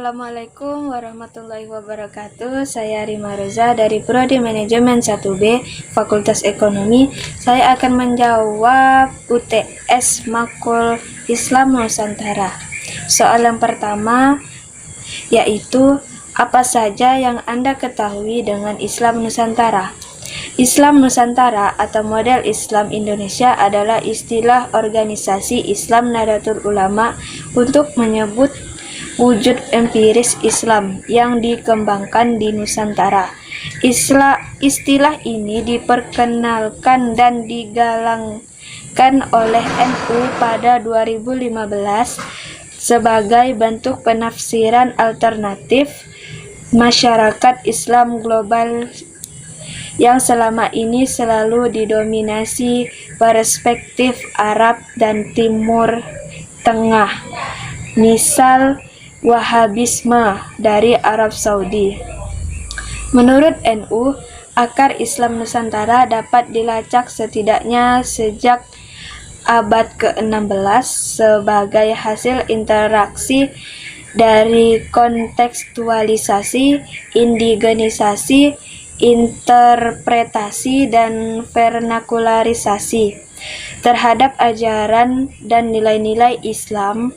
Assalamualaikum warahmatullahi wabarakatuh. Saya Rima Reza dari Prodi Manajemen 1B Fakultas Ekonomi. Saya akan menjawab UTS Makul Islam Nusantara. Soal yang pertama yaitu apa saja yang Anda ketahui dengan Islam Nusantara? Islam Nusantara atau model Islam Indonesia adalah istilah organisasi Islam Nahdlatul Ulama untuk menyebut wujud empiris Islam yang dikembangkan di Nusantara. Istilah ini diperkenalkan dan digalangkan oleh NU pada 2015 sebagai bentuk penafsiran alternatif masyarakat Islam global yang selama ini selalu didominasi perspektif Arab dan Timur Tengah. Misal Wahabisme dari Arab Saudi. Menurut NU, akar Islam Nusantara dapat dilacak setidaknya sejak abad ke-16 sebagai hasil interaksi dari kontekstualisasi, indigenisasi, interpretasi, dan vernakularisasi terhadap ajaran dan nilai-nilai Islam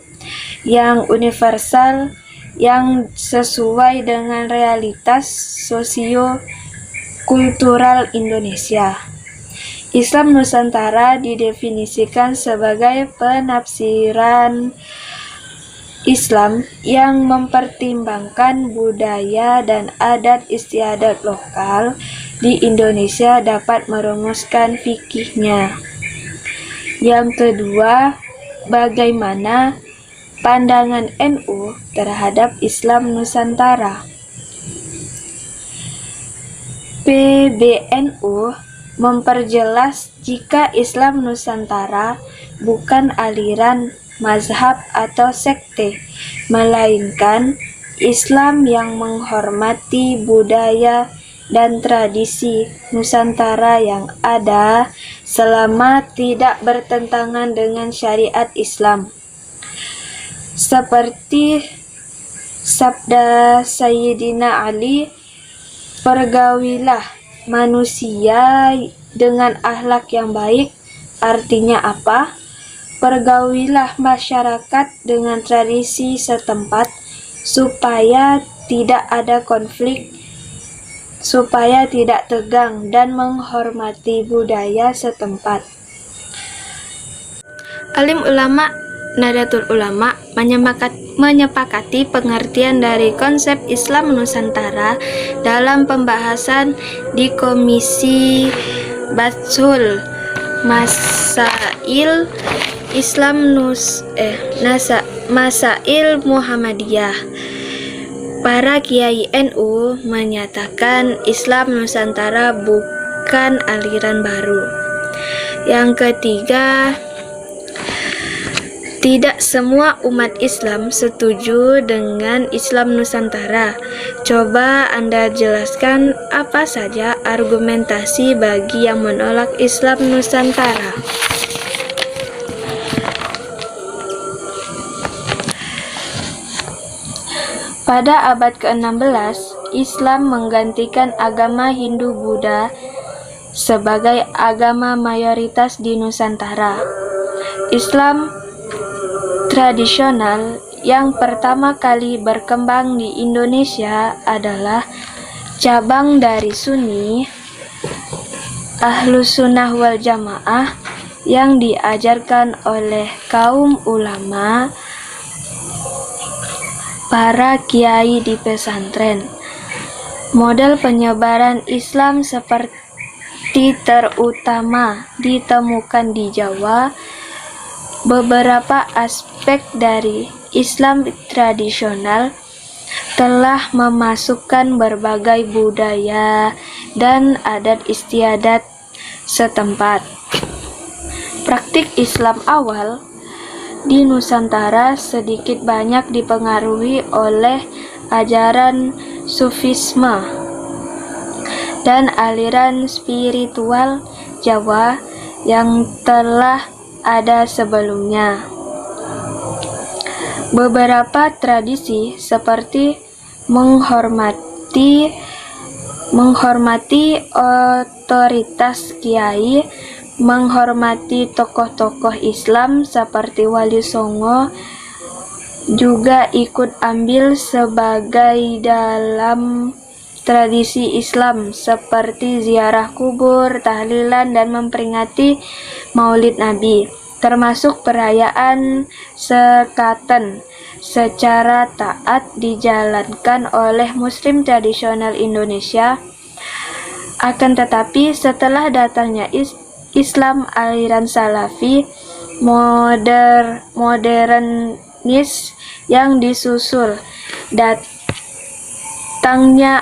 yang universal yang sesuai dengan realitas sosio-kultural Indonesia. Islam Nusantara didefinisikan sebagai penafsiran Islam yang mempertimbangkan budaya dan adat istiadat lokal di Indonesia dapat merumuskan fikihnya. Yang kedua, bagaimana pandangan NU terhadap Islam Nusantara? PBNU memperjelas jika Islam Nusantara bukan aliran, mazhab, atau sekte, melainkan Islam yang menghormati budaya dan tradisi Nusantara yang ada selama tidak bertentangan dengan syariat Islam. Seperti sabda Sayyidina Ali, pergaulilah manusia dengan akhlak yang baik. Artinya apa? Pergaulilah masyarakat dengan tradisi setempat supaya tidak ada konflik, supaya tidak tegang, dan menghormati budaya setempat. Alim ulama Nahdlatul Ulama menyepakati pengertian dari konsep Islam Nusantara dalam pembahasan di Komisi Bathul Masail Masail Muhammadiyah. Para kiai NU menyatakan Islam Nusantara bukan aliran baru. Yang ketiga, tidak semua umat Islam setuju dengan Islam Nusantara. Coba Anda jelaskan apa saja argumentasi bagi yang menolak Islam Nusantara. Pada abad ke-16, Islam menggantikan agama Hindu-Buddha sebagai agama mayoritas di Nusantara. Islam tradisional yang pertama kali berkembang di Indonesia adalah cabang dari Sunni, Ahlus Sunnah wal Jamaah, yang diajarkan oleh kaum ulama, para kiai di pesantren. Model penyebaran Islam seperti terutama ditemukan di Jawa. Beberapa aspek dari Islam tradisional telah memasukkan berbagai budaya dan adat istiadat setempat. Praktik Islam awal di Nusantara sedikit banyak dipengaruhi oleh ajaran Sufisme dan aliran spiritual Jawa yang telah ada sebelumnya. Beberapa tradisi seperti menghormati otoritas kiai, menghormati tokoh-tokoh Islam seperti Wali Songo juga ikut ambil sebagai dalam tradisi Islam seperti ziarah kubur, tahlilan, dan memperingati Maulid Nabi, termasuk perayaan sekaten secara taat dijalankan oleh Muslim tradisional Indonesia. Akan tetapi setelah datangnya Islam aliran Salafi modernis yang disusul datangnya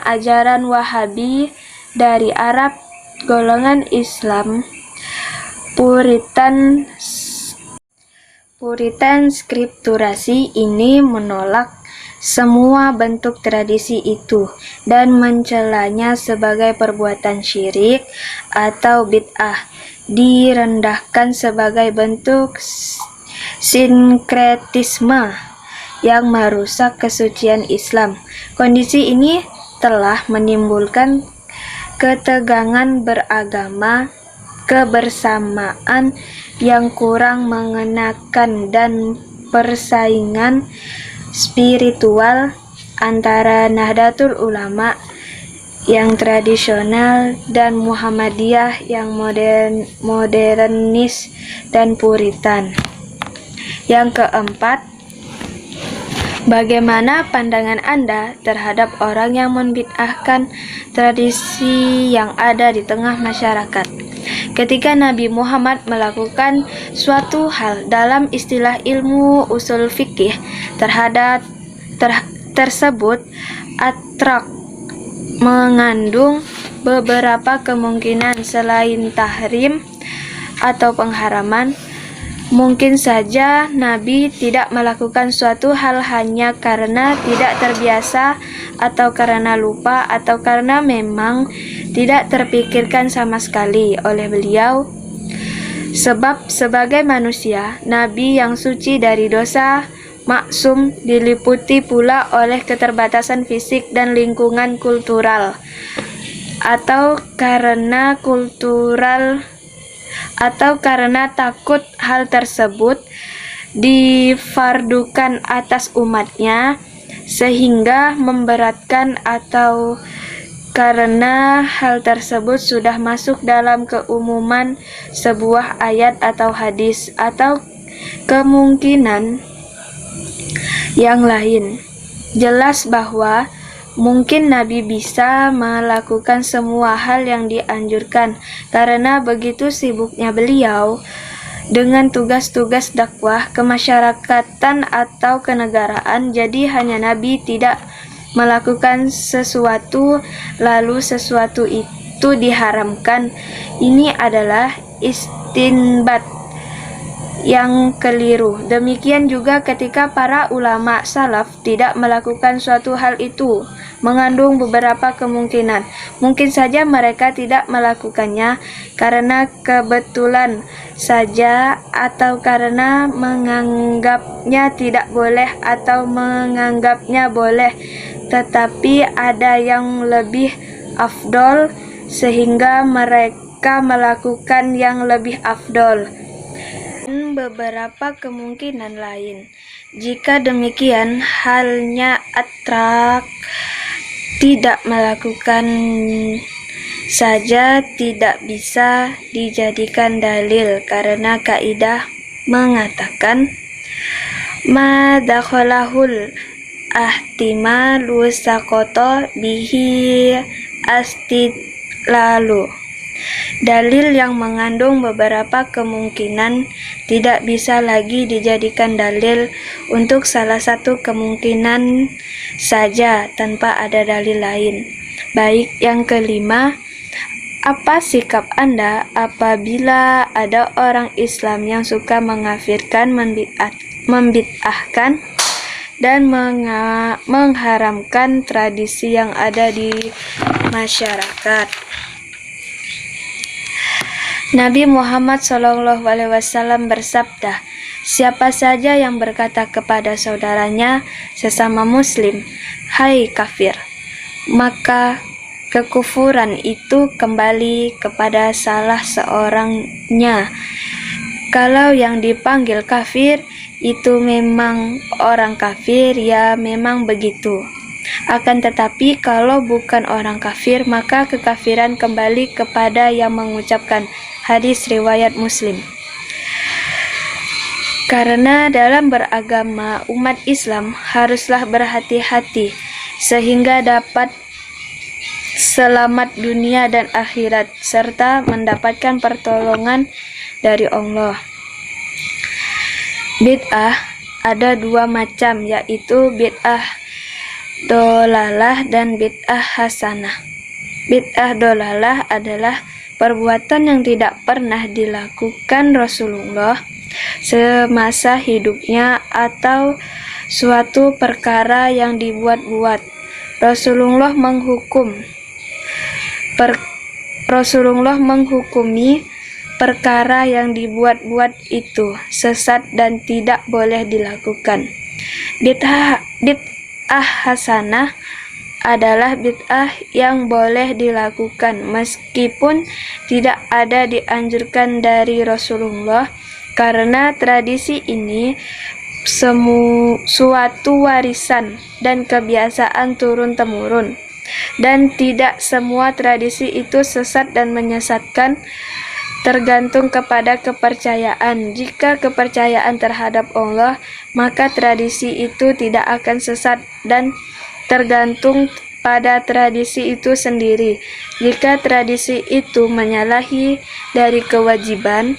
ajaran Wahabi dari Arab, golongan Islam Puritan skripturasi ini menolak semua bentuk tradisi itu dan mencelanya sebagai perbuatan syirik atau bid'ah, direndahkan sebagai bentuk sinkretisme yang merusak kesucian Islam. Kondisi ini telah menimbulkan ketegangan beragama, kebersamaan yang kurang mengenakan, dan persaingan spiritual antara Nahdlatul Ulama yang tradisional dan Muhammadiyah yang modernis dan Puritan. Yang keempat, bagaimana pandangan Anda terhadap orang yang membid'ahkan tradisi yang ada di tengah masyarakat? Ketika Nabi Muhammad melakukan suatu hal, dalam istilah ilmu usul fikih tersebut atrak mengandung beberapa kemungkinan selain tahrim atau pengharaman. Mungkin saja Nabi tidak melakukan suatu hal hanya karena tidak terbiasa, atau karena lupa, atau karena memang tidak terpikirkan sama sekali oleh beliau. Sebab sebagai manusia, Nabi yang suci dari dosa, maksum, diliputi pula oleh keterbatasan fisik dan lingkungan kultural, atau karena takut hal tersebut difardukan atas umatnya sehingga memberatkan, atau karena hal tersebut sudah masuk dalam keumuman sebuah ayat atau hadis, atau kemungkinan yang lain. Jelas bahwa mungkin Nabi bisa melakukan semua hal yang dianjurkan karena begitu sibuknya beliau dengan tugas-tugas dakwah kemasyarakatan atau kenegaraan. Jadi hanya Nabi tidak melakukan sesuatu lalu sesuatu itu diharamkan. Ini adalah istinbat yang keliru. Demikian juga ketika para ulama salaf tidak melakukan suatu hal itu mengandung beberapa kemungkinan. Mungkin saja mereka tidak melakukannya karena kebetulan saja, atau karena menganggapnya tidak boleh, atau menganggapnya boleh tetapi ada yang lebih afdol sehingga mereka melakukan yang lebih afdol. Beberapa kemungkinan lain. Jika demikian halnya, atrak tidak melakukan saja tidak bisa dijadikan dalil karena kaidah mengatakan madakholahul ahtimalu sakoto bihi astidlalu. Dalil yang mengandung beberapa kemungkinan tidak bisa lagi dijadikan dalil untuk salah satu kemungkinan saja tanpa ada dalil lain. Baik, yang kelima, apa sikap Anda apabila ada orang Islam yang suka mengkafirkan, membid'ahkan, dan mengharamkan tradisi yang ada di masyarakat? Nabi Muhammad SAW bersabda, Siapa saja yang berkata kepada saudaranya sesama muslim, "Hai kafir," maka kekufuran itu kembali kepada salah seorangnya. Kalau yang dipanggil kafir itu memang orang kafir, ya memang begitu. Akan tetapi kalau bukan orang kafir, maka kekafiran kembali kepada yang mengucapkan. Hadis riwayat Muslim. Karena dalam beragama, umat Islam haruslah berhati-hati sehingga dapat selamat dunia dan akhirat serta mendapatkan pertolongan dari Allah. Bid'ah ada dua macam, yaitu bid'ah dolalah dan bid'ah hasanah. Bid'ah dolalah adalah perbuatan yang tidak pernah dilakukan Rasulullah semasa hidupnya atau suatu perkara yang dibuat-buat. Rasulullah menghukumi perkara yang dibuat-buat itu sesat dan tidak boleh dilakukan. Bid'ah hasanah adalah bid'ah yang boleh dilakukan meskipun tidak ada dianjurkan dari Rasulullah, karena tradisi ini suatu warisan dan kebiasaan turun-temurun, dan tidak semua tradisi itu sesat dan menyesatkan, tergantung kepada kepercayaan. Jika kepercayaan terhadap Allah, maka tradisi itu tidak akan sesat dan tergantung pada tradisi itu sendiri. Jika tradisi itu menyalahi dari kewajiban,